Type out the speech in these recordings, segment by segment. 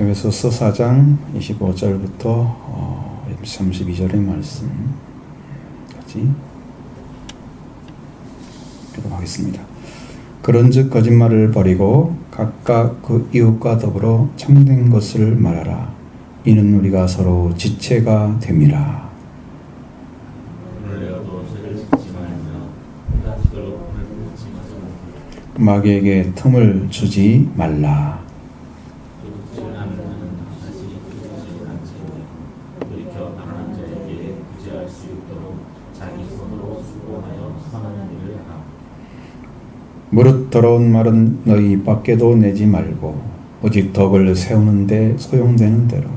에베소서 4장 25절부터 32절의 말씀까지 기도하겠습니다. 그런즉 거짓말을 버리고 각각 그 이웃과 더불어 참된 것을 말하라. 이는 우리가 서로 지체가 됨이라. 마귀에게 틈을 주지 말라. 무릇 더러운 말은 너희 입 밖에도 내지 말고 오직 덕을 세우는 데 소용되는 대로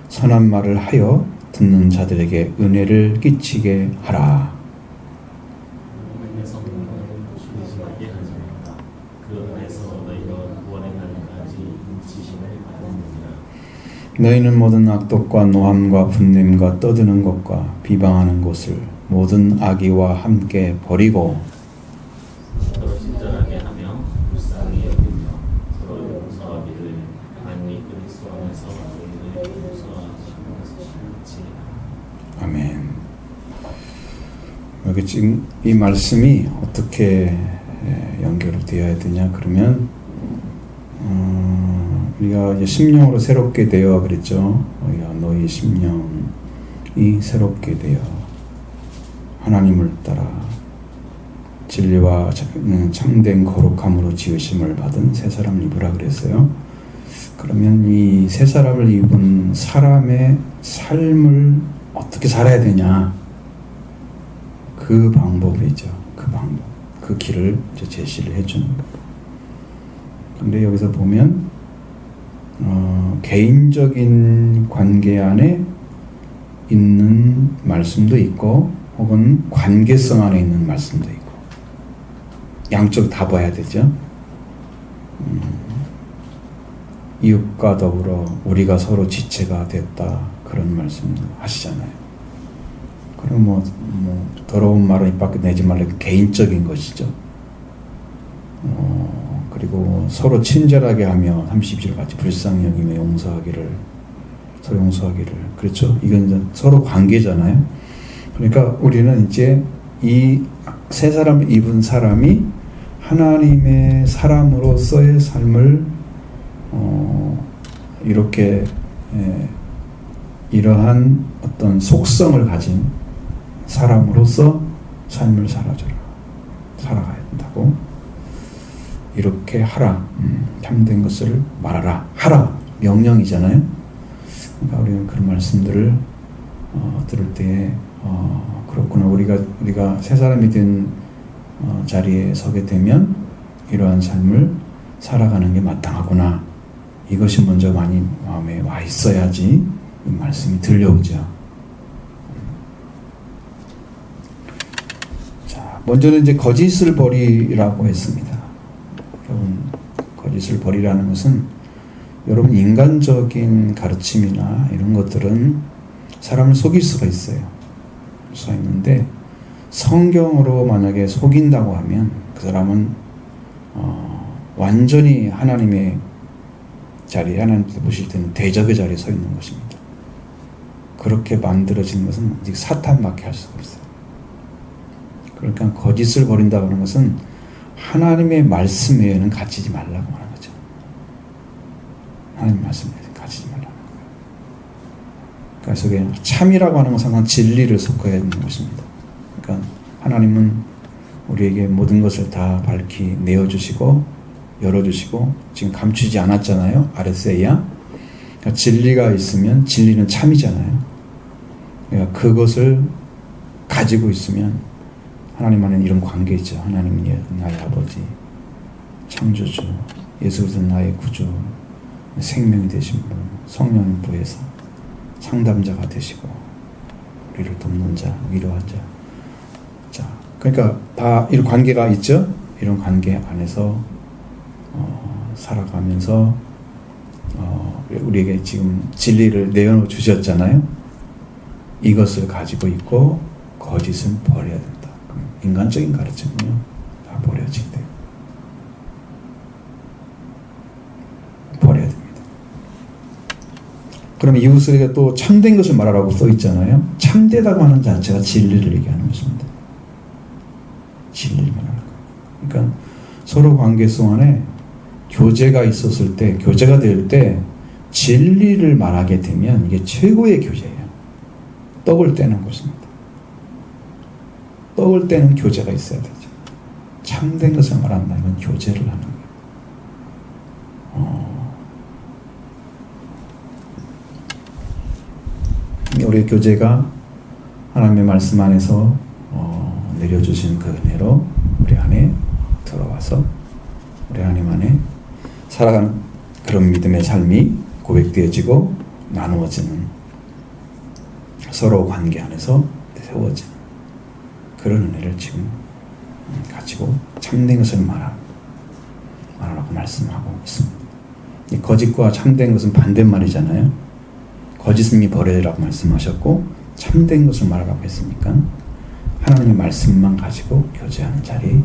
선한 말을 하여 듣는 자들에게 은혜를 끼치게 하라. 너희는 모든 악독과 노함과 분냄과 떠드는 것과 비방하는 것을 모든 악의와 함께 버리고 서로 친절하게 하며 불쌍히 여기며 서로 용서하기를 하나님이 그리스도 안에서 너희를 용서하시는 것이. 아멘. 여기 지금 이 말씀이 어떻게 연결되어야 되냐 그러면 우리가 이제 심령으로 새롭게 되어 그랬죠. 너희 심령이 새롭게 되어 하나님을 따라 진리와 참된 거룩함으로 지으심을 받은 새 사람을 입으라 그랬어요. 그러면 이 새 사람을 입은 사람의 삶을 어떻게 살아야 되냐? 그 방법이죠. 그 방법, 그 길을 이제 제시를 해주는 거예요. 근데 여기서 보면 개인적인 관계 안에 있는 말씀도 있고 혹은 관계성 안에 있는 말씀도 있고 양쪽 다 봐야 되죠. 이웃과 더불어 우리가 서로 지체가 됐다 그런 말씀도 하시잖아요. 그럼 더러운 말은 입 밖에 내지 말라 개인적인 것이죠. 그리고 서로 친절하게 하며 32절 같이 불쌍히 여기며 서로 용서하기를 그렇죠. 이건 이제 서로 관계잖아요. 그러니까 우리는 이제 이 새 사람을 입은 사람이 하나님의 사람으로서의 삶을 이렇게 이러한 어떤 속성을 가진 사람으로서 삶을 살아가야 된다고. 이렇게 하라. 참된 것을 말하라. 하라. 명령이잖아요. 그러니까 우리는 그런 말씀들을 들을 때 그렇구나. 우리가 새 사람이 된 자리에 서게 되면 이러한 삶을 살아가는 게 마땅하구나. 이것이 먼저 많이 마음에 와 있어야지 이 말씀이 들려오죠. 자, 먼저는 이제 거짓을 버리라고 했습니다. 여러분, 거짓을 버리라는 것은 여러분 인간적인 가르침이나 이런 것들은 사람을 속일 수가 있어요. 수가 있는데 성경으로 만약에 속인다고 하면 그 사람은 완전히 하나님의 자리에 하나님께서 보실 때는 대적의 자리에 서 있는 것입니다. 그렇게 만들어진 것은 오직 사탄밖에 할 수가 없어요. 그러니까 거짓을 버린다고 하는 것은 하나님의 말씀 외에는 가지지 말라고 하는 거죠. 하나님의 말씀 외에는 가지지 말라는 거예요. 그래서 그게 참이라고 하는 것은 항상 진리를 섞어야 하는 것입니다. 그러니까 하나님은 우리에게 모든 것을 다 밝히 내어주시고 열어주시고 지금 감추지 않았잖아요. 아레세야. 그러니까 진리가 있으면 진리는 참이잖아요. 그러니까 그것을 가지고 있으면 하나님 안에는 이런 관계 있죠. 하나님은 나의 아버지, 창조주, 예수 그리스도 나의 구주, 생명이 되신 분, 성령 부에서 상담자가 되시고 우리를 돕는 자, 위로한 자. 자, 그러니까 다 이런 관계가 있죠. 이런 관계 안에서 살아가면서 우리에게 지금 진리를 내어 주셨잖아요. 이것을 가지고 있고 거짓은 버려야 된다. 인간적인 가르침은요 다 버려지게 돼요. 버려야 됩니다. 그럼 이웃에게 또 참된 것을 말하라고 써 있잖아요. 참되다고 하는 자체가 진리를 얘기하는 것입니다. 진리를 말하는 거. 그러니까 서로 관계성 안에 교제가 있었을 때, 교제가 될 때 진리를 말하게 되면 이게 최고의 교제예요. 떡을 떼는 것입니다. 떡을 떼는 교제가 있어야 되죠. 참된 것을 말한다. 이건 교제를 하는 거예요. 우리의 교제가 하나님의 말씀 안에서 내려주신 그 은혜로 우리 안에 들어와서 우리 하나님 안에 살아가는 그런 믿음의 삶이 고백되어지고 나누어지는 서로 관계 안에서 세워지는 그런 은혜를 지금 가지고 참된 것을 말하라고 말씀하고 있습니다. 이 거짓과 참된 것은 반대말이잖아요. 거짓음이 버려라고 말씀하셨고 참된 것을 말하라고 했으니까 하나님의 말씀만 가지고 교제하는 자리,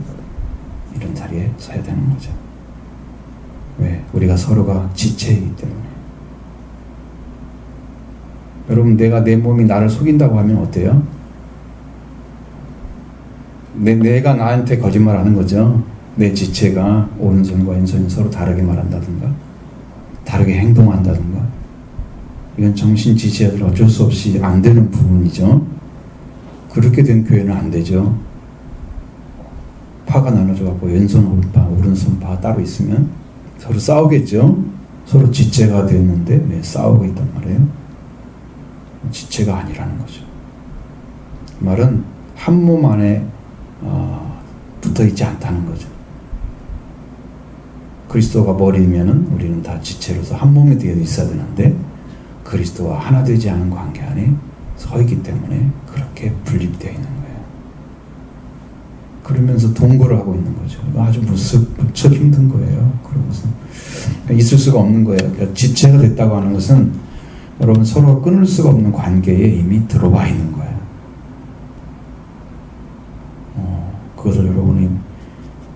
이런 자리에 서야 되는 거죠. 왜? 우리가 서로가 지체이기 때문에. 여러분, 내가 내 몸이 나를 속인다고 하면 어때요? 내가 나한테 거짓말하는 거죠. 내 지체가 오른손과 왼손이 서로 다르게 말한다든가 다르게 행동한다든가, 이건 정신지체자들 어쩔 수 없이 안 되는 부분이죠. 그렇게 된 교회는 안 되죠. 파가 나눠져갖고 왼손 오른파, 오른손 파 따로 있으면 서로 싸우겠죠. 서로 지체가 됐는데 왜 싸우고 있단 말이에요? 지체가 아니라는 거죠. 그 말은 한 몸 안에 붙어있지 않다는 거죠. 그리스도가 머리면은 우리는 다 지체로서 한 몸이 되어 있어야 되는데 그리스도와 하나 되지 않은 관계 안에 서 있기 때문에 그렇게 분립되어 있는 거예요. 그러면서 동거를 하고 있는 거죠. 아주 무척 힘든 거예요. 그러고서 있을 수가 없는 거예요. 그러니까 지체가 됐다고 하는 것은 여러분 서로 끊을 수가 없는 관계에 이미 들어와 있는 거예요. 그것을 여러분이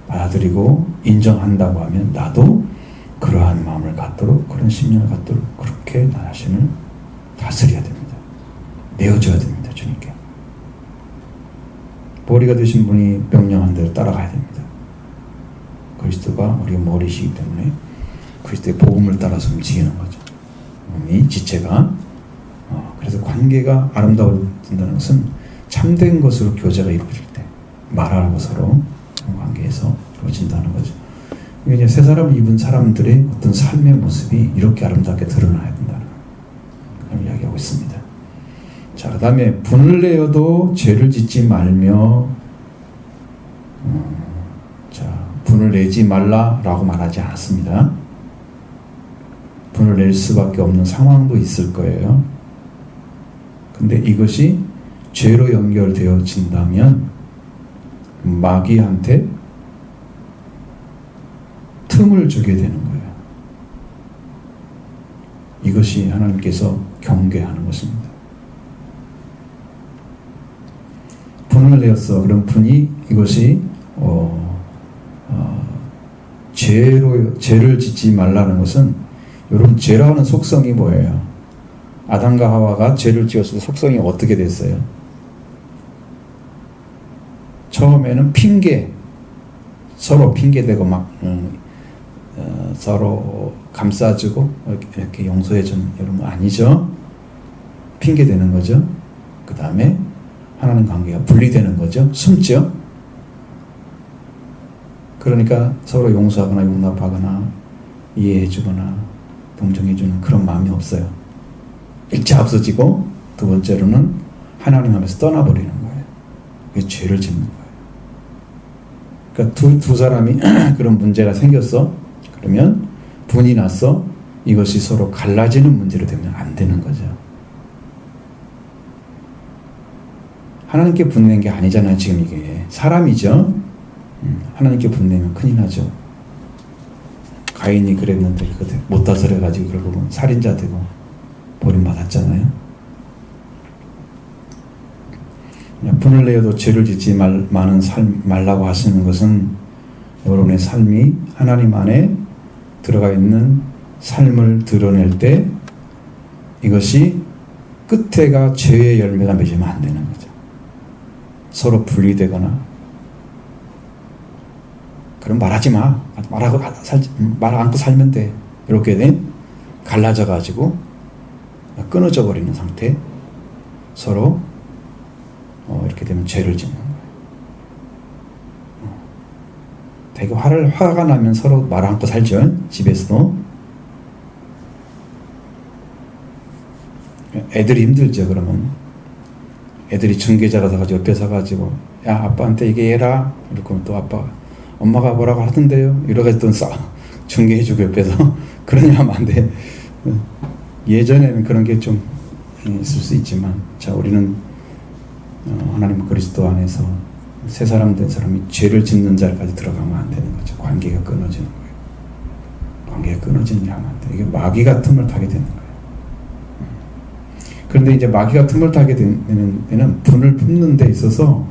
받아들이고 인정한다고 하면 나도 그러한 마음을 갖도록, 그런 심령을 갖도록 그렇게 나 자신을 다스려야 됩니다. 내어줘야 됩니다. 주님께. 머리가 되신 분이 명령한 대로 따라가야 됩니다. 그리스도가 우리의 머리시기 때문에 그리스도의 복음을 따라서 움직이는 거죠. 이 지체가. 그래서 관계가 아름다워진다는 것은 참된 것으로 교제가 이루어질 때 말하라고 서로 관계에서 이루어진다는 거죠. 이제 새 사람을 입은 사람들의 어떤 삶의 모습이 이렇게 아름답게 드러나야 된다는 그런 이야기하고 있습니다. 자, 그 다음에 분을 내어도 죄를 짓지 말며, 분을 내지 말라라고 말하지 않았습니다. 분을 낼 수밖에 없는 상황도 있을 거예요. 근데 이것이 죄로 연결되어진다면 마귀한테 틈을 주게 되는 거예요. 이것이 하나님께서 경계하는 것입니다. 분을 내었어. 그럼 분이 이것이 죄를 짓지 말라는 것은, 여러분 죄라는 속성이 뭐예요? 아담과 하와가 죄를 지었을 때 속성이 어떻게 됐어요? 처음에는 핑계, 서로 핑계대고 막 서로 감싸주고 이렇게 용서해주는, 여러분 아니죠? 핑계대는 거죠. 그 다음에 하나님 관계가 분리되는 거죠. 숨죠. 그러니까 서로 용서하거나 용납하거나 이해해주거나 동정해주는 그런 마음이 없어요. 일차 없어지고, 두 번째로는 하나님 앞에서 떠나버리는 거예요. 그게 죄를 짓는 거예요. 그러니까 두 사람이 그런 문제가 생겼어. 그러면 분이 났어. 이것이 서로 갈라지는 문제로 되면 안 되는 거죠. 하나님께 분낸 게 아니잖아요. 지금 이게 사람이죠. 하나님께 분내면 큰일 나죠. 가인이 그랬는데 못 다스려가지고 결국은 살인자 되고 버림받았잖아요. 분을 내어도 죄를 짓지 말라고 하시는 것은 여러분의 삶이 하나님 안에 들어가 있는 삶을 드러낼 때 이것이 끝에가 죄의 열매가 맺으면 안 되는 거죠. 서로 분리되거나, 그럼 말하지 마. 말 안고 살면 돼. 이렇게 갈라져 가지고 끊어져 버리는 상태. 서로 이렇게 되면 죄를 짓는 거예요. 되게 화가 나면 서로 말 안고 살죠. 집에서도. 애들이 힘들죠. 그러면 애들이 중개자가 서가지고 옆에 서가지고 야 아빠한테 얘기 해라. 이러고 또 아빠가 엄마가 뭐라고 하던데요. 이러가지고 또 중개해주고 옆에서 그러냐 하면 안 돼. 예전에는 그런 게 좀 있을 수 있지만, 자 우리는 하나님 그리스도 안에서 새 사람 된 사람이 죄를 짓는 자리까지 들어가면 안 되는 거죠. 관계가 끊어지는 거예요. 관계가 끊어지는 일 하면 안 돼. 이게 마귀가 틈을 타게 되는 거예요. 그런데 이제 마귀가 틈을 타게 되는 데는 분을 품는 데 있어서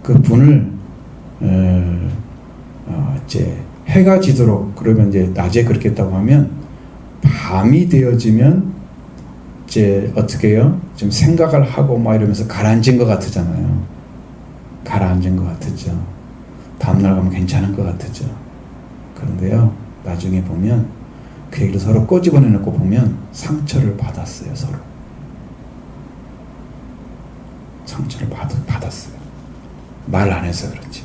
그 분을 이제 해가 지도록, 그러면 이제 낮에 그렇게 했다고 하면 밤이 되어지면 이제 어떻게 해요? 좀 생각을 하고 막 이러면서 가라앉은 것 같으잖아요. 가라앉은 것 같았죠. 다음날 가면 괜찮은 것 같았죠. 그런데요, 나중에 보면 그 얘기를 서로 꼬집어내놓고 보면 상처를 받았어요. 서로 상처를 받았어요. 말 안 해서 그렇지.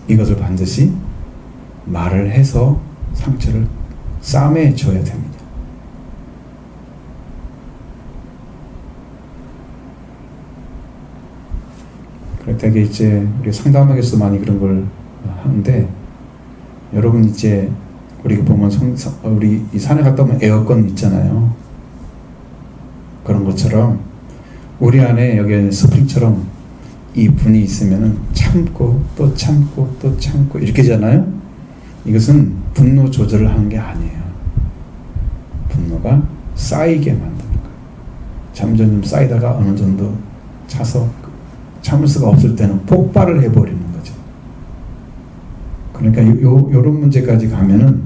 이것을 반드시 말을 해서 상처를 싸매줘야 됩니다. 그렇다고 이제 우리 상담학에서 많이 그런 걸 하는데, 여러분 이제 우리가 보면 우리 이 산에 갔다 오면 에어컨 있잖아요. 그런 것처럼 우리 안에 여기 스프링처럼 이 분이 있으면은 참고 또 참고 또 참고 이렇게잖아요. 이것은 분노 조절을 하는 게 아니에요. 분노가 쌓이게 만드는 거예요. 점점 쌓이다가 어느 정도 차서 참을 수가 없을 때는 폭발을 해버리는 거죠. 그러니까 요런 문제까지 가면은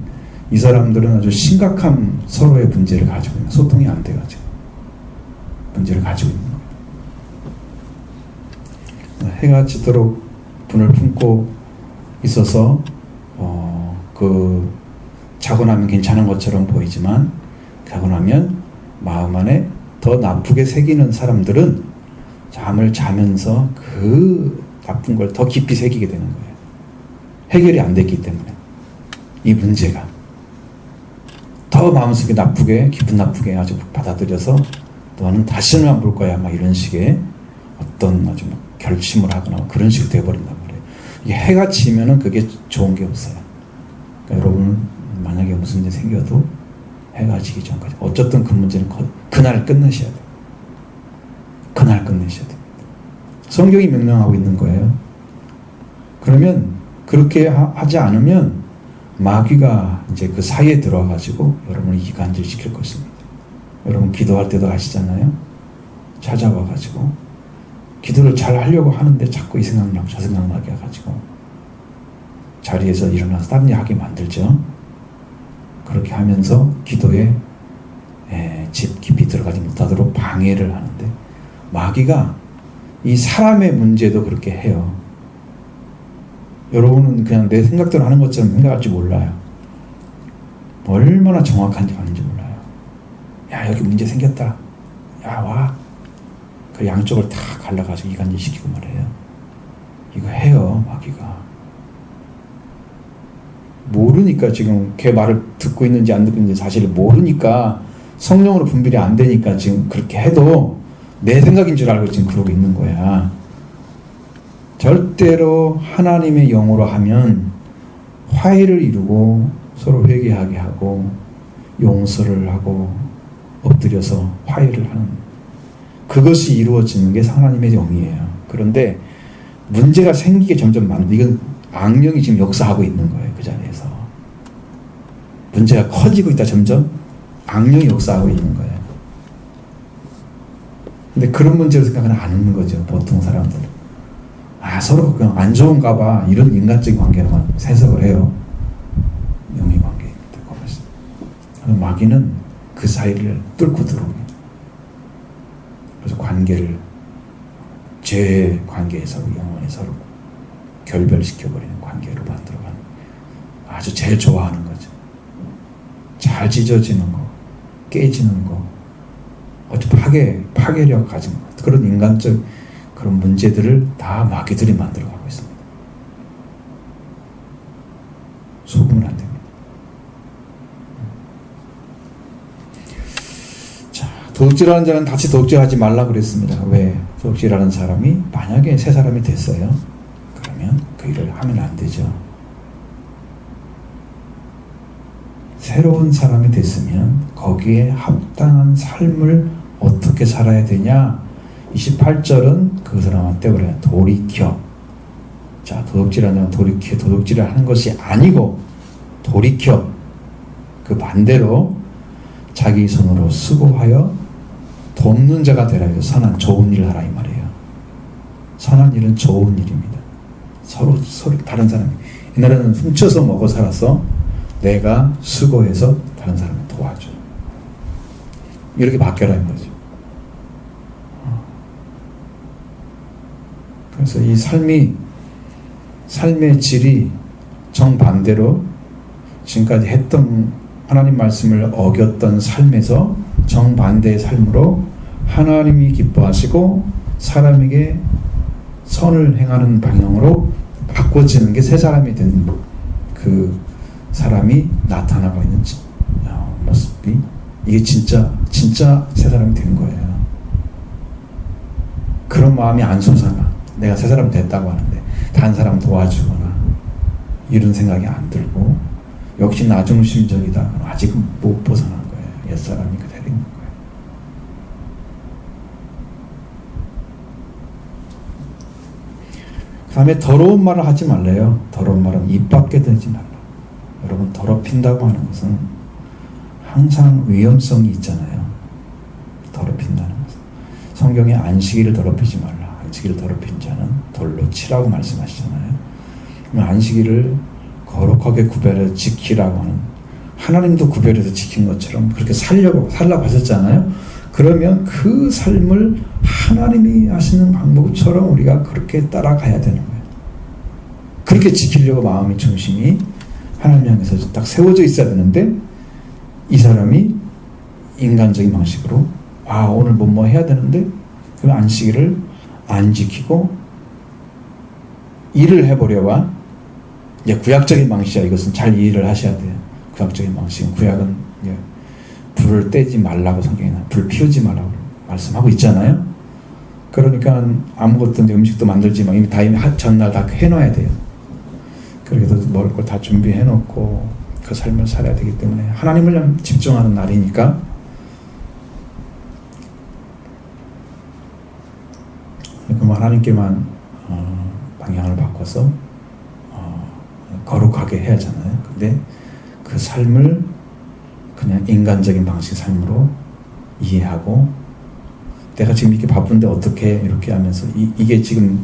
이 사람들은 아주 심각한 서로의 문제를 가지고 있는, 소통이 안 돼가지고 문제를 가지고 있는 거예요. 해가 지도록 분을 품고 있어서 자고 나면 괜찮은 것처럼 보이지만, 자고 나면 마음 안에 더 나쁘게 새기는 사람들은 잠을 자면서 그 나쁜 걸 더 깊이 새기게 되는 거예요. 해결이 안 됐기 때문에. 이 문제가 더 마음속에 나쁘게, 기분 나쁘게 아주 받아들여서 너는 다시는 안 볼 거야, 막 이런 식의 어떤 아주 막 결심을 하거나 그런 식으로 돼버린단 말이에요. 이게 해가 지면은 그게 좋은 게 없어요. 그러니까 여러분 만약에 무슨 일이 생겨도 해가 지기 전까지 어쨌든 그 문제는 그날 끝내셔야 돼요. 그날 끝내셔야 됩니다. 성경이 명령하고 있는 거예요. 그러면 그렇게 하지 않으면 마귀가 이제 그 사이에 들어와가지고 여러분을 이간질 시킬 것입니다. 여러분 기도할 때도 아시잖아요. 찾아와가지고 기도를 잘 하려고 하는데 자꾸 이 생각나고 저 생각나게 해가지고 자리에서 일어나서 다른 일 하게 만들죠. 그렇게 하면서 기도에 집 깊이 들어가지 못하도록 방해를 하는데, 마귀가 이 사람의 문제도 그렇게 해요. 여러분은 그냥 내 생각대로 하는 것처럼 생각할지 몰라요. 얼마나 정확한지 아는지 몰라요. 야 여기 문제 생겼다. 야 와. 그 양쪽을 다 갈라가지고 이간질 시키고 말해요. 이거 해요 마귀가. 모르니까, 지금 걔 말을 듣고 있는지 안 듣고 있는지 사실을 모르니까, 성령으로 분별이 안 되니까 지금 그렇게 해도 내 생각인 줄 알고 지금 그러고 있는 거야. 절대로 하나님의 영으로 하면 화해를 이루고 서로 회개하게 하고 용서를 하고 엎드려서 화해를 하는, 그것이 이루어지는 게 하나님의 영이에요. 그런데 문제가 생기게 점점 이건 악령이 지금 역사하고 있는 거예요. 그 자리에서 문제가 커지고 있다. 점점 악령이 역사하고 있는 거예요. 근데 그런 문제로 생각은 안 하는 거죠. 보통 사람들은 서로 그냥 안 좋은가 봐, 이런 인간적인 관계로만 해석을 해요. 영의 관계입니다. 마귀는 그 그 사이를 뚫고 들어옵니다. 그래서 관계를 죄의 관계에서 영원히 서로 결별시켜버리는 관계로 만들어가는, 아주 제일 좋아하는 거죠. 잘 찢어지는 거, 깨지는 거, 아주 파괴력 가진 것, 그런 인간적 그런 문제들을 다 마귀들이 만들어가고 있습니다. 속으면 안 됩니다. 자, 도둑질하는 자는 다시 도둑질하지 말라 그랬습니다. 왜? 도둑질하는 사람이 만약에 새 사람이 됐어요. 그러면 그 일을 하면 안 되죠. 새로운 사람이 됐으면 거기에 합당한 삶을 어떻게 살아야 되냐? 28절은 그 사람한테 그래요. 돌이켜. 자, 도둑질하는 돌이켜. 도둑질을 하는 것이 아니고 돌이켜. 그 반대로 자기 손으로 수고하여 돕는 자가 되라. 선한 좋은 일을 하라 이 말이에요. 선한 일은 좋은 일입니다. 서로 다른 사람이, 옛날에는 훔쳐서 먹어 살았어. 내가 수고해서 다른 사람을 도와줘. 이렇게 바뀌어라 인 거죠. 그래서 이 삶의 질이 정반대로 지금까지 했던 하나님 말씀을 어겼던 삶에서 정반대의 삶으로 하나님이 기뻐하시고 사람에게 선을 행하는 방향으로 바꿔지는 게 새 사람이 된 그 사람이 나타나고 있는 모습이, 이게 진짜 새 사람이 된 거예요. 그런 마음이 안 솟아나. 내가 새 사람 됐다고 하는데 다른 사람 도와주거나 이런 생각이 안 들고, 역시 나중심적이다. 아직은 못 벗어난 거예요. 옛사람이 그대로 있는 거예요. 그 다음에 더러운 말을 하지 말래요. 더러운 말은 입 밖에 들지 말라. 여러분, 더럽힌다고 하는 것은 항상 위험성이 있잖아요. 더럽힌다는 것은. 성경에 안식일을 더럽히지 말라. 안식일을 더럽힌 자는 돌로 치라고 말씀하시잖아요. 그러면 안식일을 거룩하게 구별해서 지키라고 하는, 하나님도 구별해서 지킨 것처럼 그렇게 살라고 하셨잖아요. 그러면 그 삶을 하나님이 하시는 방법처럼 우리가 그렇게 따라가야 되는 거예요. 그렇게 지키려고 마음의 중심이 하나님 향해서 딱 세워져 있어야 되는데, 이 사람이 인간적인 방식으로 오늘 뭐 해야 되는데, 그럼 안식일을 안 지키고 일을 해보려고, 이제 구약적인 방식이야. 이것은 잘 이해를 하셔야 돼요. 구약적인 방식은, 구약은 불을 떼지 말라고 성경에는, 불 피우지 말라고 말씀하고 있잖아요. 그러니까 아무것도 음식도 만들지 마. 이미 전날 다 해놔야 돼요. 그래도 먹을 걸 다 준비해 놓고 그 삶을 살아야 되기 때문에 하나님을 집중하는 날이니까, 그럼 하나님께만 방향을 바꿔서 거룩하게 해야 하잖아요. 근데 그 삶을 그냥 인간적인 방식의 삶으로 이해하고, 내가 지금 이렇게 바쁜데 어떻게 이렇게 하면서, 이게 지금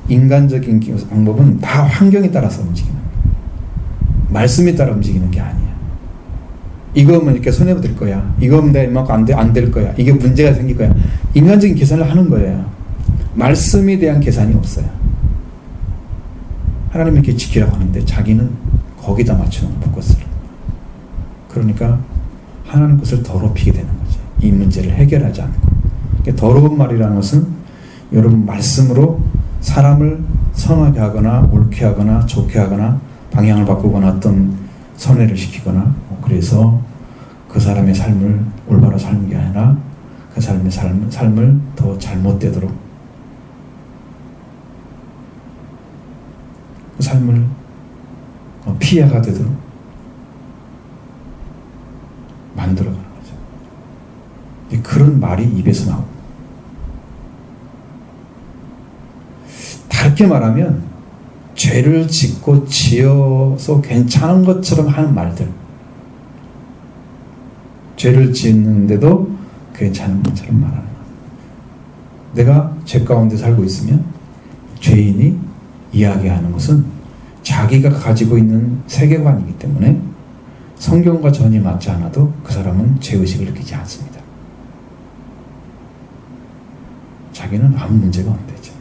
인간적인 방법은 다 환경에 따라서 움직이는 거예요. 말씀에 따라 움직이는 게 아니야. 이거 하면 이렇게 손해볼 거야. 이거 하면 내가 이만큼 안 될 거야. 이게 문제가 생길 거야. 인간적인 계산을 하는 거예요. 말씀에 대한 계산이 없어요. 하나님 이렇게 지키라고 하는데 자기는 거기다 맞추는 포커스를. 그러니까 하나님 것을 더럽히게 되는 거지. 이 문제를 해결하지 않고. 그러니까 더러운 말이라는 것은 여러분 말씀으로 사람을 선하게 하거나 옳게 하거나 좋게 하거나 방향을 바꾸거나 어떤 선회를 시키거나, 그래서 그 사람의 삶을 올바로 살는 게 아니라 그 사람의 삶을 더 잘못되도록, 그 삶을 피해가 되도록 만들어가는 거죠. 그런 말이 입에서 나오고, 다르게 말하면 죄를 짓고 지어서 괜찮은 것처럼 하는 말들, 죄를 짓는데도 괜찮은 것처럼 말하는 것. 내가 죄 가운데 살고 있으면 죄인이 이야기하는 것은 자기가 가지고 있는 세계관이기 때문에 성경과 전이 맞지 않아도 그 사람은 죄의식을 느끼지 않습니다. 자기는 아무 문제가 없대죠.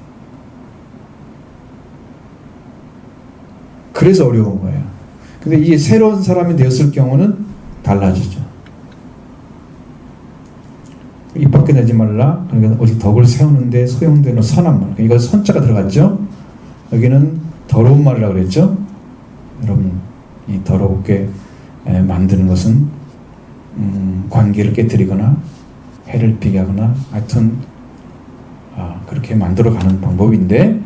그래서 어려운 거예요. 근데 이게 새로운 사람이 되었을 경우는 달라지죠. 입 밖에 내지 말라. 그러니까 오직 덕을 세우는데 소용되는 선한 말. 이거 선자가 들어갔죠. 여기는 더러운 말이라고 그랬죠. 여러분, 이 더럽게 만드는 것은 관계를 깨뜨리거나 해를 비게 하거나 하여튼 그렇게 만들어가는 방법인데,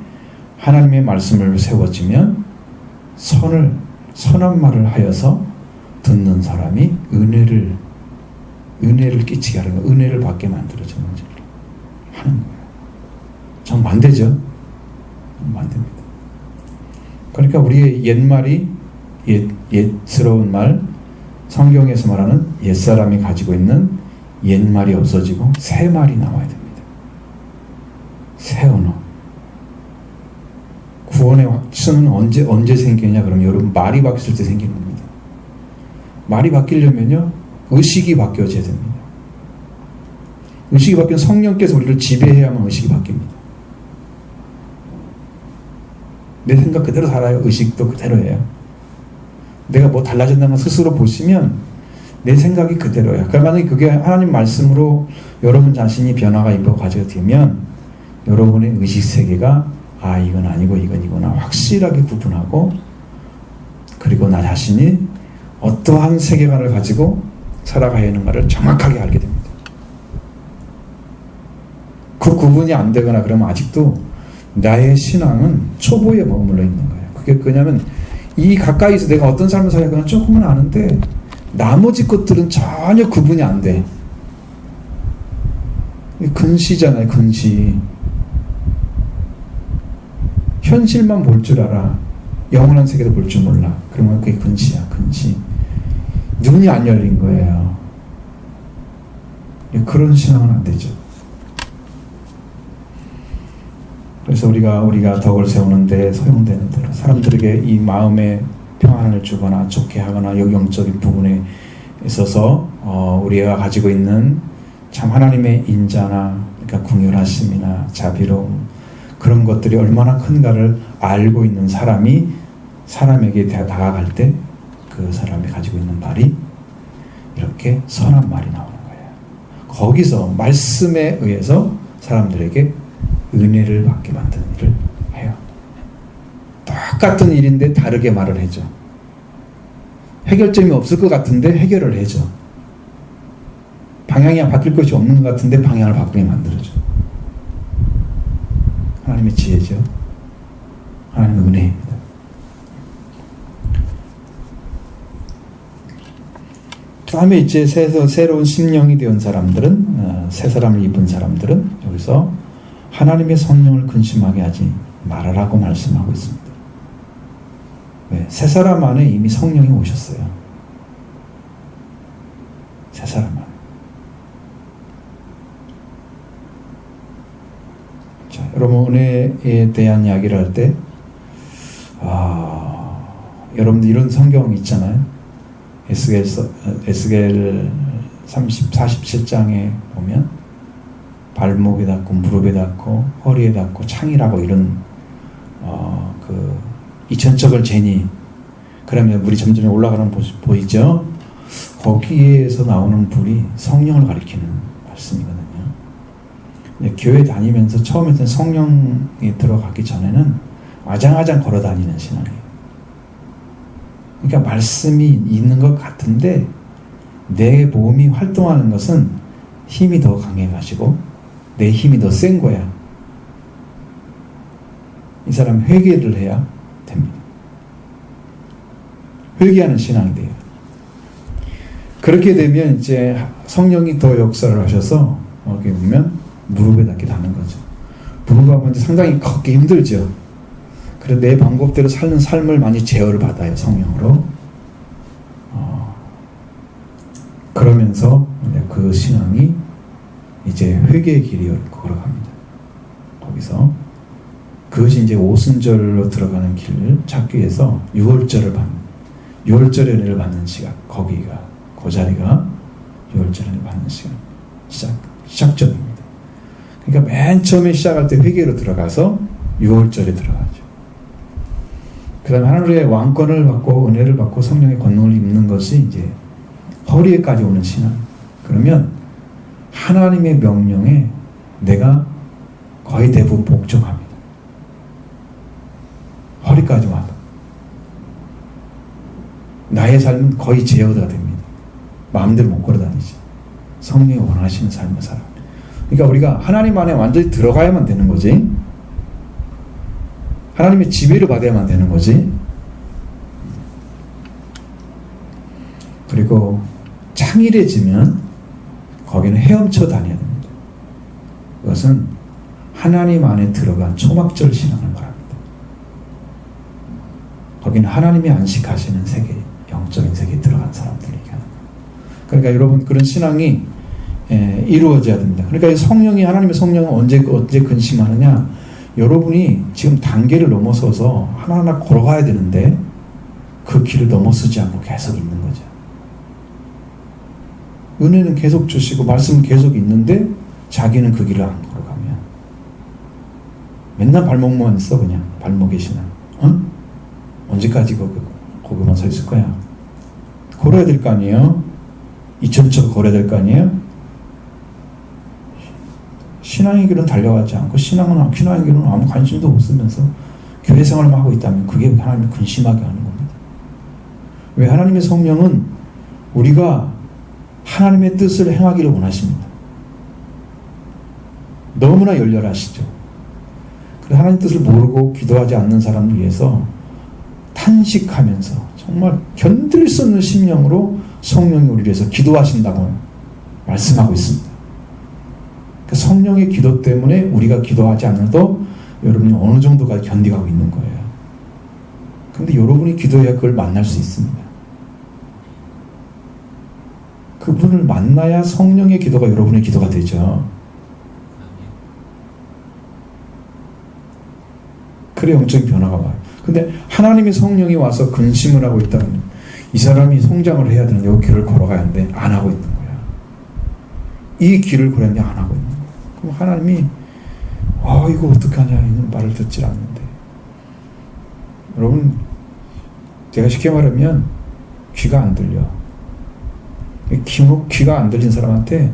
하나님의 말씀을 세워지면 선한 말을 하여서 듣는 사람이 은혜를 끼치게 하는 거예요. 은혜를 받게 만들어주는 하는 거예요. 정 반대죠. 반대입니다. 그러니까 우리의 옛말이 옛스러운 말, 성경에서 말하는 옛사람이 가지고 있는 옛말이 없어지고 새 말이 나와야 됩니다. 새 언어. 구원의 확신은 언제 생기냐? 그러면 여러분, 말이 바뀌었을 때 생기는 겁니다. 말이 바뀌려면요, 의식이 바뀌어져야 됩니다. 의식이 바뀌면 성령께서 우리를 지배해야만 의식이 바뀝니다. 내 생각 그대로 살아요. 의식도 그대로예요. 내가 뭐 달라진다는 걸 스스로 보시면 내 생각이 그대로예요. 그러면 그게 하나님 말씀으로 여러분 자신이 변화가 있고 가져되면 여러분의 의식 세계가 이건 아니고 이건 이거나 확실하게 구분하고, 그리고 나 자신이 어떠한 세계관을 가지고 살아가야 하는가를 정확하게 알게 됩니다. 그 구분이 안 되거나 그러면 아직도 나의 신앙은 초보에 머물러 있는 거예요. 그게 뭐냐면, 이 가까이서 내가 어떤 삶을 살아가나 조금은 아는데 나머지 것들은 전혀 구분이 안 돼. 근시잖아요. 근시. 현실만 볼 줄 알아. 영원한 세계도 볼 줄 몰라. 그러면 그게 근시야. 근시. 눈이 안 열린 거예요. 그런 신앙은 안 되죠. 그래서 우리가 덕을 세우는데 소용되는 대로 사람들에게 이 마음의 평안을 주거나 좋게 하거나 영적인 부분에 있어서 우리가 가지고 있는 참 하나님의 인자나, 그러니까 궁휼하심이나 자비로움, 그런 것들이 얼마나 큰가를 알고 있는 사람이 사람에게 다가갈 때 그 사람이 가지고 있는 말이 이렇게 선한 말이 나오는 거예요. 거기서 말씀에 의해서 사람들에게 은혜를 받게 만드는 일을 해요. 똑같은 일인데 다르게 말을 해줘. 해결점이 없을 것 같은데 해결을 해줘. 방향이 바뀔 것이 없는 것 같은데 방향을 바꾸게 만들어줘. 하나님의 지혜죠. 하나님의 은혜입니다. 그 다음에 이제 새로운 심령이 되온 사람들은, 새 사람을 입은 사람들은 여기서 하나님의 성령을 근심하게 하지 말아라고 말씀하고 있습니다. 왜? 새 사람 안에 이미 성령이 오셨어요. 새 사람 안에. 자, 여러분, 은혜에 대한 이야기를 할 때, 여러분들 이런 성경 있잖아요. 에스겔 47장에 보면 발목에 닿고 무릎에 닿고 허리에 닿고 창이라고 이런 이천적을 재니, 그러면 물이 점점 올라가는 모습 보이죠? 거기에서 나오는 불이 성령을 가리키는 말씀이거든요. 교회 다니면서 처음에는 성령이 들어가기 전에는 아장아장 걸어 다니는 신앙이에요. 그러니까 말씀이 있는 것 같은데 내 몸이 활동하는 것은 힘이 더 강해가지고 내 힘이 더 센 거야. 이 사람 회개를 해야 됩니다. 회개하는 신앙이 돼요. 그렇게 되면 이제 성령이 더 역사를 하셔서 여기 보면 무릎에 닿게 닿는 거죠. 무릎 하면 이제 상당히 걷기 힘들죠. 그래서 내 방법대로 사는 삶을 많이 제어를 받아요, 성령으로. 그러면서 그 신앙이 이제 회개의 길이 걸어갑니다. 거기서 그것이 이제 오순절로 들어가는 길을 찾기 위해서 유월절을 받는, 유월절의 은혜를 받는 시간, 그 자리가 유월절의 은혜를 받는 시간, 시작점입니다. 그러니까 맨 처음에 시작할 때 회개로 들어가서 유월절에 들어가죠. 그 다음에 하늘의 왕권을 받고 은혜를 받고 성령의 권능을 입는 것이 이제 허리에까지 오는 신앙. 그러면 하나님의 명령에 내가 거의 대부분 복종합니다. 허리까지 와도. 나의 삶은 거의 제어가 됩니다. 마음대로 못 걸어다니지. 성령이 원하시는 삶을 살아. 그러니까 우리가 하나님 안에 완전히 들어가야만 되는 거지. 하나님의 지배를 받아야만 되는 거지. 그리고 창일해지면 거기는 헤엄쳐 다녀야 됩니다. 그것은 하나님 안에 들어간 초막절 신앙을 말합니다. 거기는 하나님이 안식하시는 세계, 영적인 세계에 들어간 사람들 얘기하는 거예요. 그러니까 여러분 그런 신앙이 이루어져야 됩니다. 그러니까 성령이, 하나님의 성령은 언제 근심하느냐? 여러분이 지금 단계를 넘어서서 하나하나 걸어가야 되는데 그 길을 넘어서지 않고 계속 있는 거죠. 은혜는 계속 주시고 말씀은 계속 있는데 자기는 그 길을 안 걸어가면 맨날 발목만 써. 그냥 발목의 신앙. 응? 언제까지 거기만 서 있을 거야? 걸어야 될 거 아니에요? 이천처럼 걸어야 될 거 아니에요? 신앙의 길은 달려가지 않고 신앙의 길은 아무 관심도 없으면서 교회 생활만 하고 있다면 그게 하나님을 근심하게 하는 겁니다. 왜? 하나님의 성령은 우리가 하나님의 뜻을 행하기를 원하십니다. 너무나 열렬하시죠. 그래서 하나님 뜻을 모르고 기도하지 않는 사람을 위해서 탄식하면서 정말 견딜 수 없는 심령으로 성령이 우리를 위해서 기도하신다고 말씀하고 있습니다. 그 성령의 기도 때문에 우리가 기도하지 않아도 여러분이 어느 정도까지 견디가고 있는 거예요. 그런데 여러분이 기도해야 그걸 만날 수 있습니다. 그분을 만나야 성령의 기도가 여러분의 기도가 되죠. 그래 영적인 변화가 와요. 근데 하나님의 성령이 와서 근심을 하고 있다면 이 사람이 성장을 해야 되는데 이 길을 걸어가야 하는데 안 하고 있는 거야. 이 길을 걸어야 하는데 안 하고 있는 거야. 그럼 하나님이 이거 어떡하냐 이런 말을 듣질 않는데, 여러분 제가 쉽게 말하면 귀가 안 들려. 귀가 안 들린 사람한테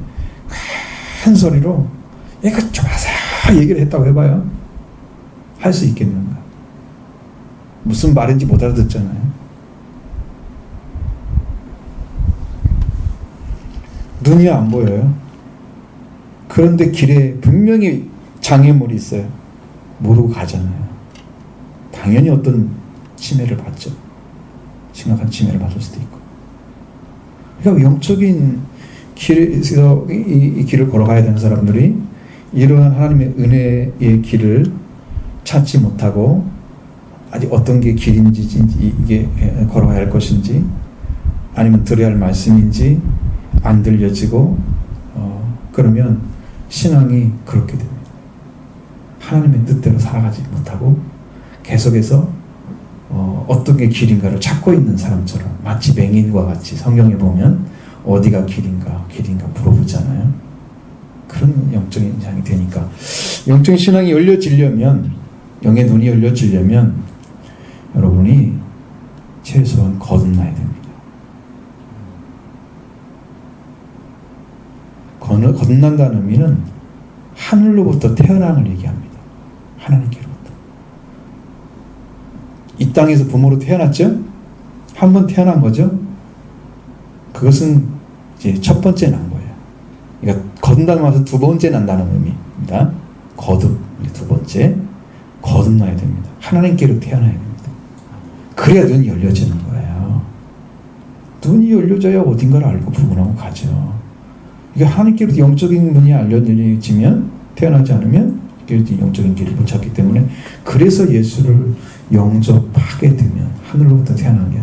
큰 소리로 이거 좀 하세요 얘기를 했다고 해봐요. 할 수 있겠는가? 무슨 말인지 못 알아듣잖아요. 눈이 안 보여요. 그런데 길에 분명히 장애물이 있어요. 모르고 가잖아요. 당연히 어떤 침해를 받죠. 심각한 침해를 받을 수도 있고. 그러니까 영적인 길에서 이 길을 걸어가야 되는 사람들이 이러한 하나님의 은혜의 길을 찾지 못하고 아직 어떤 게 길인지 이게 걸어가야 할 것인지 아니면 들어야 할 말씀인지 안 들려지고 그러면 신앙이 그렇게 됩니다. 하나님의 뜻대로 살아가지 못하고 계속해서 어떤 게 길인가를 찾고 있는 사람처럼 마치 맹인과 같이 성경에 보면 어디가 길인가 물어보잖아요. 그런 영적인 인상이 되니까 영적인 신앙이 열려지려면, 영의 눈이 열려지려면 여러분이 최소한 거듭나야 됩니다. 거듭난다는 의미는 하늘로부터 태어남을 얘기합니다. 하나님께로부터. 이 땅에서 부모로 태어났죠? 한 번 태어난 거죠? 그것은 이제 첫 번째 난 거예요. 그러니까 거듭나는 말은 두 번째 난다는 의미입니다. 두 번째 거듭나야 됩니다. 하나님께로 태어나야 됩니다. 그래야 눈이 열려지는 거예요. 눈이 열려져야 어딘가를 알고 구분하고 가죠. 그러니까 하나님께로 영적인 눈이 알려지면, 태어나지 않으면 영적인 길을 못 찾기 때문에, 그래서 예수를 영접하게 되면 하늘로부터 태어난 게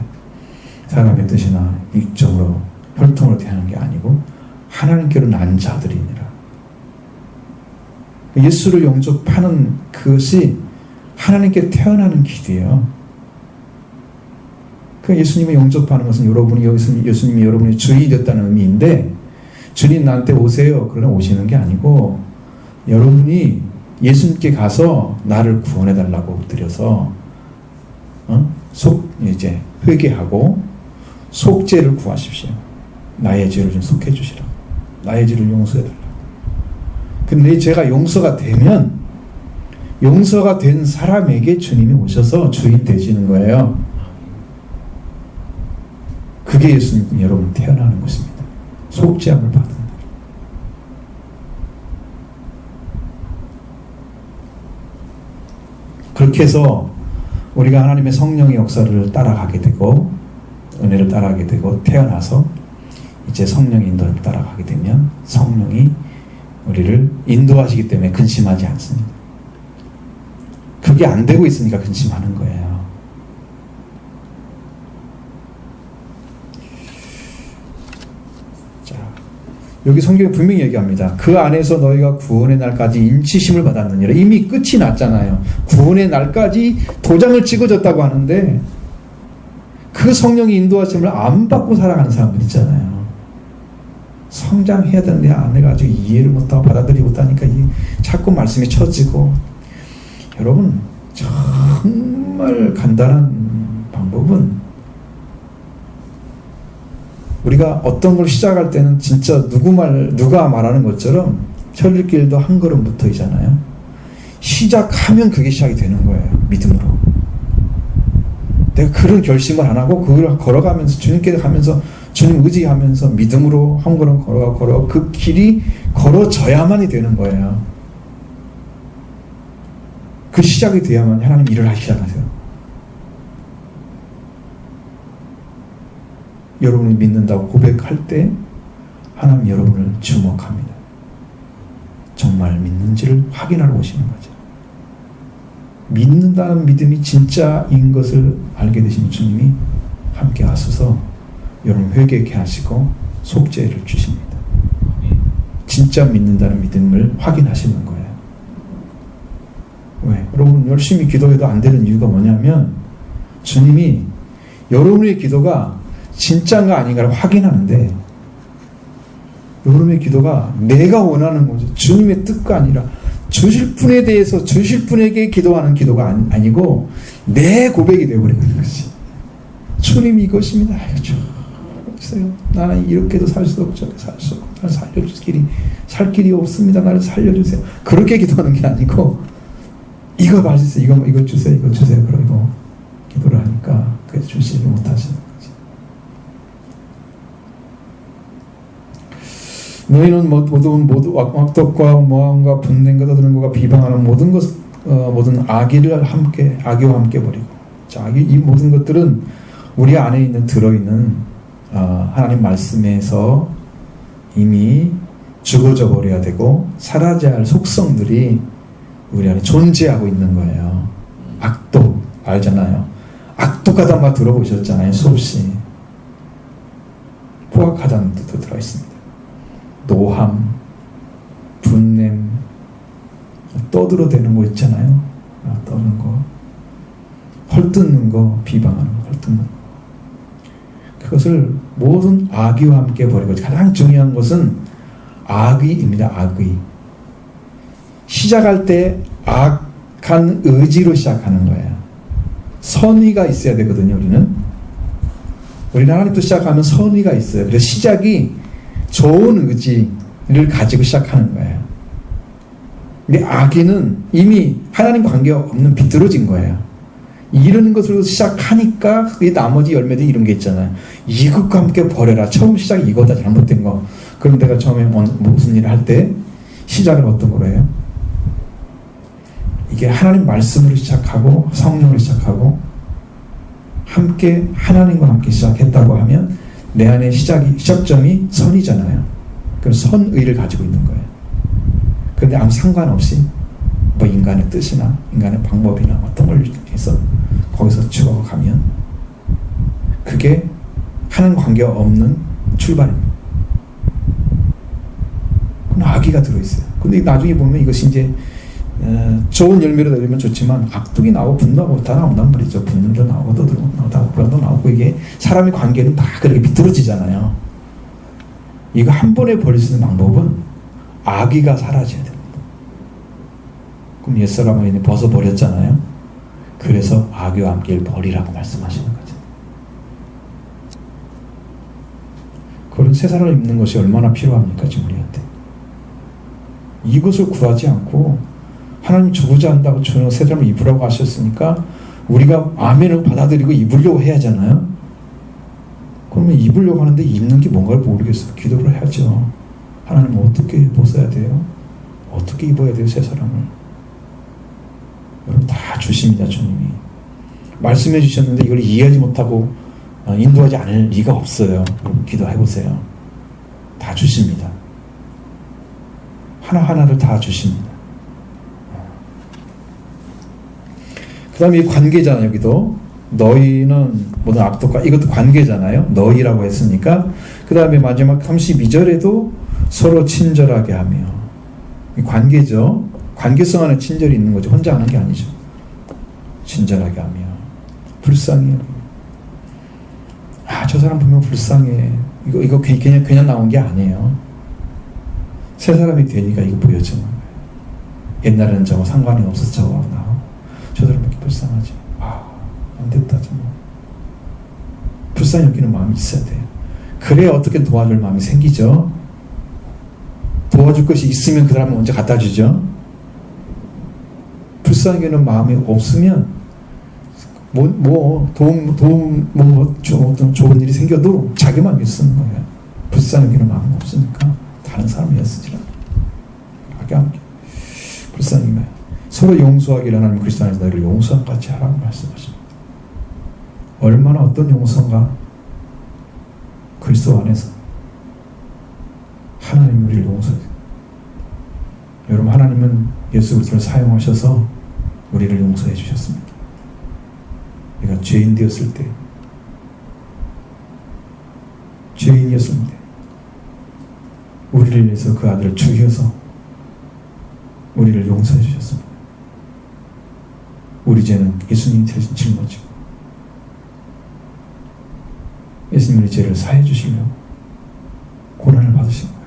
사람의 뜻이나 육정으로 혈통으로 태어난 게 아니고 하나님께로 난 자들이니라. 예수를 영접하는 그것이 하나님께 태어나는 길이에요. 그 예수님을 영접하는 것은 여러분이 예수님이 여러분의 주인이 됐다는 의미인데, 주님 나한테 오세요. 그러나 오시는 게 아니고, 여러분이 예수님께 가서 나를 구원해 달라고 드려서 이제 회개하고 속죄를 구하십시오. 나의 죄를 좀 속해 주시라고. 나의 죄를 용서해 달라고. 근데 내 죄가 용서가 되면, 용서가 된 사람에게 주님이 오셔서 주인 되시는 거예요. 그게 예수님 여러분 태어나는 것입니다. 속죄함을 받은 날. 그렇게 해서 우리가 하나님의 성령의 역사를 따라가게 되고, 은혜를 따라가게 되고, 태어나서 이제 성령의 인도를 따라가게 되면 성령이 우리를 인도하시기 때문에 근심하지 않습니다. 그게 안 되고 있으니까 근심하는 거예요. 자, 여기 성경에 분명히 얘기합니다. 그 안에서 너희가 구원의 날까지 인치심을 받았느니라. 이미 끝이 났잖아요. 구원의 날까지 도장을 찍어줬다고 하는데, 그 성령이 인도하심을 안 받고 살아가는 사람들 있잖아요. 성장해야 되는데 내가 아주 이해를 못하고 받아들이고 못하니까 자꾸 말씀이 쳐지고. 여러분, 정말 간단한 방법은, 우리가 어떤 걸 시작할 때는 진짜 누가 말하는 것처럼 철길도 한 걸음부터이잖아요. 시작하면 그게 시작이 되는 거예요. 믿음으로. 내가 그런 결심을 안 하고 그걸 걸어가면서 주님께 가면서 주님 의지하면서 믿음으로 한 걸음 걸어가 그 길이 걸어져야만이 되는 거예요. 그 시작이 돼야만 하나님 일을 하기 시작하세요. 여러분이 믿는다고 고백할 때 하나님 여러분을 주목합니다. 정말 믿는지를 확인하러 오시는 거죠. 믿는다는 믿음이 진짜인 것을 알게 되시면 주님이 함께 하셔서 여러분 회개케 하시고 속죄를 주십니다. 진짜 믿는다는 믿음을 확인하시는 거예요. 왜? 여러분 열심히 기도해도 안 되는 이유가 뭐냐면, 주님이 여러분의 기도가 진짜인가 아닌가를 확인하는데, 여러분의 기도가 내가 원하는 거죠. 주님의 뜻과 아니라 주실 분에 대해서 주실 분에게 기도하는 기도가 아니고 내 고백이 되어버리고 있는 것이, 주님 이것입니다. 주세요. 나는 이렇게도 살 수 없고 저렇게 살 수 없고 나를 살려줄 살 길이 없습니다. 나를 살려주세요. 그렇게 기도하는 게 아니고, 이거 맞으세요. 이거 주세요. 이거 주세요. 그러고 기도를 하니까 그게 주시지 못하시는 거지. 너희는 모두 악독과 모함과 분냄과 떠드는 것과 비방하는 모든 악의와 함께 버리고. 자, 이 모든 것들은 우리 안에 들어있는 하나님 말씀에서 이미 죽어져 버려야 되고 사라져야 할 속성들이 우리 안에 존재하고 있는 거예요. 악독 알잖아요. 악독하다는 말 들어보셨잖아요. 수없이. 포악하다는 뜻도 들어있습니다. 노함, 분냄, 떠들어대는 거 있잖아요. 떠는 거, 헐뜯는 거, 비방하는 거, 헐뜯는 거. 그것을 모든 악의와 함께 버리고, 가장 중요한 것은 악의입니다. 악의. 시작할 때 악한 의지로 시작하는 거예요. 선의가 있어야 되거든요. 우리는 하나님도 시작하면 선의가 있어요. 그래서 시작이 좋은 의지를 가지고 시작하는 거예요. 근데 악의는 이미 하나님 관계가 없는 비뚤어진 거예요. 이런 것으로 시작하니까 그게 나머지 열매들이 이런 게 있잖아요. 이것과 함께 버려라. 처음 시작이 이거다. 잘못된 거. 그럼 내가 처음에 무슨 일을 할 때 시작을 어떤 거로 해요? 이게 하나님 말씀으로 시작하고 성령으로 시작하고 함께 하나님과 함께 시작했다고 하면 내 안에 시작점이 선이잖아요. 그럼 선의를 가지고 있는 거예요. 그런데 아무 상관없이 뭐 인간의 뜻이나 인간의 방법이나 어떤 걸 해서 거기서 죽어가면 그게 하나님 관계가 없는 출발입니다. 그럼 악의가 들어있어요. 근데 나중에 보면 이것이 이제 좋은 열매를 내리면 좋지만 악독이 나오고 분노하고 다 나온단 말이죠. 분노도 나오고 떠들고 나오고 불안도 나오고 이게 사람의 관계는 다 그렇게 비뚤어지잖아요. 이거 한 번에 버릴 수 있는 방법은 악의가 사라져야 됩니다. 그럼 옛사람은 이제 벗어버렸잖아요. 그래서 악의와 함께 버리라고 말씀하시는 거죠. 그런 새 사람을 입는 것이 얼마나 필요합니까 지금 우리한테. 이것을 구하지 않고 하나님 주고자 한다고 저는 새 사람을 입으라고 하셨으니까 우리가 아멘을 받아들이고 입으려고 해야 하잖아요. 그러면 입으려고 하는데 입는 게 뭔가를 모르겠어요. 기도를 해야죠. 하나님 어떻게 벗어야 돼요? 어떻게 입어야 돼요 새 사람을? 여러분 다 주십니다 주님이. 말씀해 주셨는데 이걸 이해하지 못하고 인도하지 않을 리가 없어요. 여러분 기도해보세요. 다 주십니다. 하나하나를 다 주십니다. 그 다음에 이 관계잖아요. 여기도 너희는 모든 악독과 이것도 관계잖아요. 너희라고 했으니까. 그 다음에 마지막 32절에도 서로 친절하게 하며 이 관계죠. 관계성 안에 친절이 있는 거죠. 혼자 하는 게 아니죠. 친절하게 하며 불쌍히 여기며. 저 사람 보면 불쌍해. 이거 그냥 나온 게 아니에요. 새 사람이 되니까 이거 보여주는 거예요. 옛날에는 저거 상관이 없어서 저거 나와. 저 사람 이렇게 불쌍하지. 안 됐다 정말. 불쌍히 여기는 마음이 있어야 돼요. 그래야 어떻게 도와줄 마음이 생기죠. 도와줄 것이 있으면 그 사람은 먼저 갖다 주죠. 불쌍히 여기는 마음이 없으면 어떤 좋은 일이 생겨도 자기만 쓰는 거예요. 불쌍히 여기는 마음이 없으니까 다른 사람이 쓰지라. 함께 불쌍히 서로 용서하기를 하나님 그리스도 안에서 너희를 용서함 같이 하라고 말씀하십니다. 얼마나 어떤 용서인가? 그리스도 안에서 하나님 우리를 용서해요. 여러분 하나님은 예수 그리스도를 사용하셔서 우리를 용서해 주셨습니다. 우리가 죄인 되었을 때 죄인이었습니다. 우리를 위해서 그 아들을 죽여서 우리를 용서해 주셨습니다. 우리 죄는 예수님이 대신 짊어지고 예수님이 우리 죄를 사해 주시려고 고난을 받으신 거예요.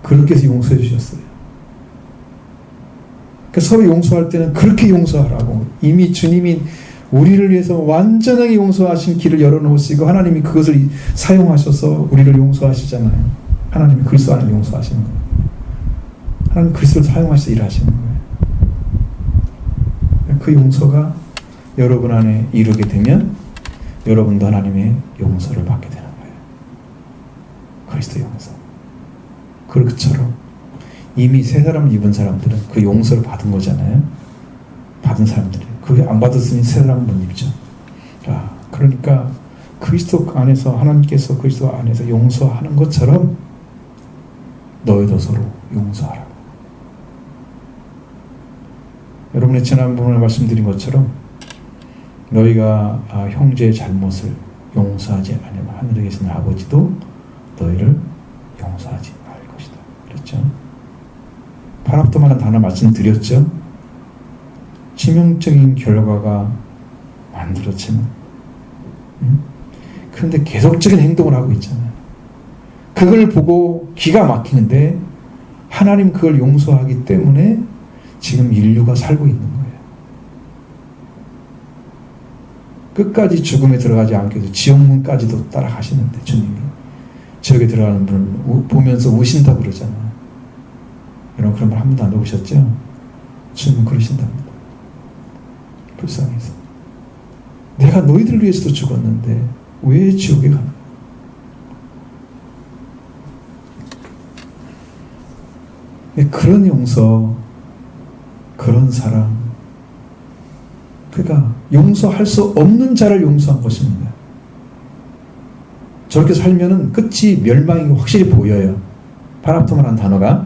그렇게 해서 용서해 주셨어요. 그러니까 서로 용서할 때는 그렇게 용서하라고. 이미 주님이 우리를 위해서 완전하게 용서하신 길을 열어놓으시고 하나님이 그것을 사용하셔서 우리를 용서하시잖아요. 하나님이 그리스도 안에 용서하시는 거예요. 하나님 그리스도를 사용하셔서 일하시는 거예요. 그 용서가 여러분 안에 이루게 되면 여러분도 하나님의 용서를 받게 되는 거예요. 그리스도 용서. 그것처럼 이미 새 사람을 입은 사람들은 그 용서를 받은 거잖아요. 받은 사람들이. 그게 안 받았으니 새 사람은 못 입죠. 그러니까 그리스도 안에서 하나님께서 그리스도 안에서 용서하는 것처럼 너희도 서로 용서하라. 여러분의 지난번에 말씀드린 것처럼 너희가 형제의 잘못을 용서하지 않으면 하늘에 계시는 아버지도 너희를 용서하지 않을 것이다. 그렇죠? 파랍도마라는 단어 말씀드렸죠? 치명적인 결과가 만들어지는 그런데 계속적인 행동을 하고 있잖아요. 그걸 보고 기가 막히는데 하나님 그걸 용서하기 때문에 지금 인류가 살고 있는 거예요. 끝까지 죽음에 들어가지 않게 해서 지옥문까지도 따라가시는데 주님이 지옥에 들어가는 분을 보면서 우신다 그러잖아요. 여러분 그런 말 한 번도 안 해보셨죠? 주님은 그러신답니다. 불쌍해서 내가 너희들을 위해서도 죽었는데 왜 지옥에 가나? 그런 용서, 그런 사랑, 그러니까 용서할 수 없는 자를 용서한 것입니다. 저렇게 살면은 끝이 멸망이 확실히 보여요. 파랍토마라는 단어가.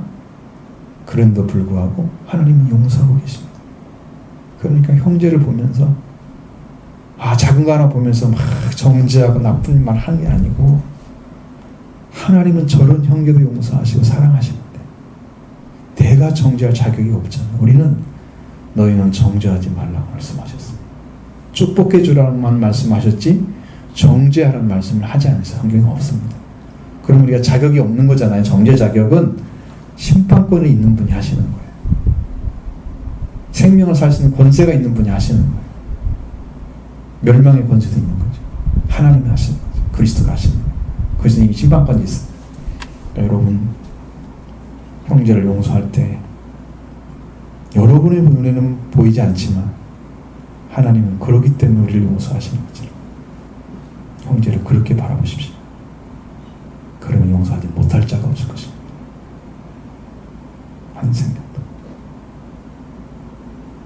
그런데도 불구하고 하나님은 용서하고 계십니다. 그러니까 형제를 보면서 작은 거 하나 보면서 막 정죄하고 나쁜 말 하는 게 아니고 하나님은 저런 형제도 용서하시고 사랑하시는데 내가 네가 정죄할 자격이 없잖아. 우리는 너희는 정죄하지 말라고 말씀하셨습니다. 축복해 주라고만 말씀하셨지 정죄하라는 말씀을 하지 않으세요. 성경에 없습니다. 그럼 우리가 자격이 없는 거잖아요. 정죄 자격은 심판권이 있는 분이 하시는 거예요. 생명을 살 수 있는 권세가 있는 분이 하시는 거예요. 멸망의 권세도 있는 거죠. 하나님이 하시는 거죠. 그리스도가 하시는 거예요. 그리스도님이 심판권이 있어요. 그러니까 여러분, 형제를 용서할 때 여러분의 눈에는 보이지 않지만 하나님은 그러기 때문에 우리를 용서하시는 거죠. 형제를 그렇게 바라보십시오. 그러면 용서하지 못할 자가 없을 것입니다. 한 생각도.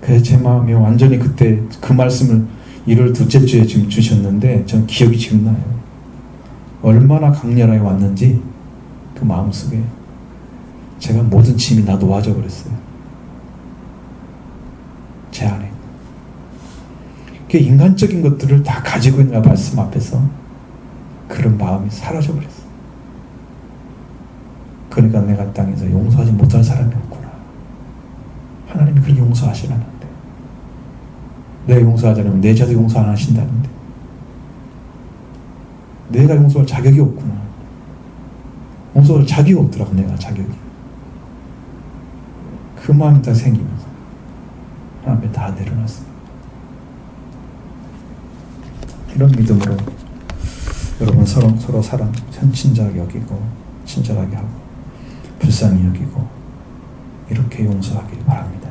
그래서 제 마음이 완전히 그때 그 말씀을 1월 둘째 주에 지금 주셨는데 전 기억이 지금 나요. 얼마나 강렬하게 왔는지 그 마음속에 제가 모든 짐이 다 놓아져 버렸어요. 제 안에. 그 인간적인 것들을 다 가지고 있는 말씀 앞에서 그런 마음이 사라져 버렸어요. 그러니까 내가 땅에서 용서하지 못할 사람이 없구나. 하나님이 그렇게 용서하시라는데 내가 용서하자면 내 자도 용서 안 하신다는데 내가 용서할 자격이 없구나. 용서할 자격이 없더라고. 내가 자격이. 그 마음이 다 생기면서 하나님 다 내려놨습니다. 이런 믿음으로 여러분 서로 사랑 친절하게 여기고 친절하게 하고 불쌍히 여기고 이렇게 용서하길 바랍니다.